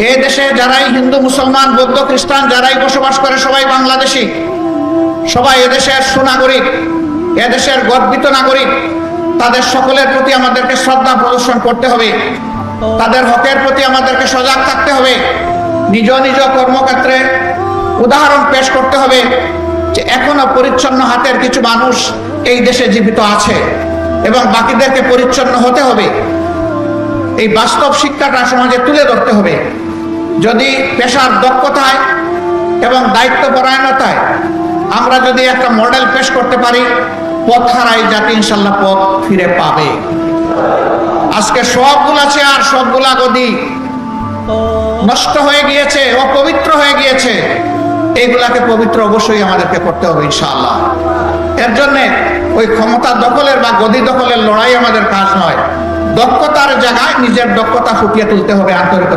এই দেশে যারাই হিন্দু, মুসলমান, বৌদ্ধ, খ্রিস্টান যারাই বসবাস করে সবাই বাংলাদেশী, সবাই এদেশের সুনাগরিক, এদেশের গর্বিত নাগরিক। তাদের সকলের প্রতি আমাদেরকে শ্রদ্ধা প্রদর্শন করতে হবে, তাদের হকের প্রতি আমাদেরকে সজাগ থাকতে হবে। নিজ নিজ কর্মক্ষেত্রে উদাহরণ পেশ করতে হবে যে এখনো পরিচ্ছন্ন হাতের কিছু মানুষ এই দেশে জীবিত আছে এবং বাকিদেরকে পরিচ্ছন্ন হতে হবে। এই বাস্তব শিক্ষাটা সমাজে তুলে ধরতে হবে। যদি পেশার দক্ষতায় এবং দায়িত্বপরায়ণতায় আমরা যদি একটা মডেল পেশ করতে পারি, পথ হারাই জাতি ইনশাল্লাহ পথ ফিরে পাবে। আজকে সবগুলা চেয়ার, সবগুলা গদি নষ্ট হয়ে গিয়েছে, অপবিত্র হয়ে গিয়েছে। এইগুলাকে পবিত্র অবশ্যই আমাদেরকে করতে হবে ইনশাআল্লাহ। এর জন্য ওই ক্ষমতা দখলের বা গদি দখলের লড়াই আমাদের কাজ নয়। দক্ষতার জায়গায় নিজের দক্ষতা ফুটিয়ে তুলতে হবে, আন্তরিকতা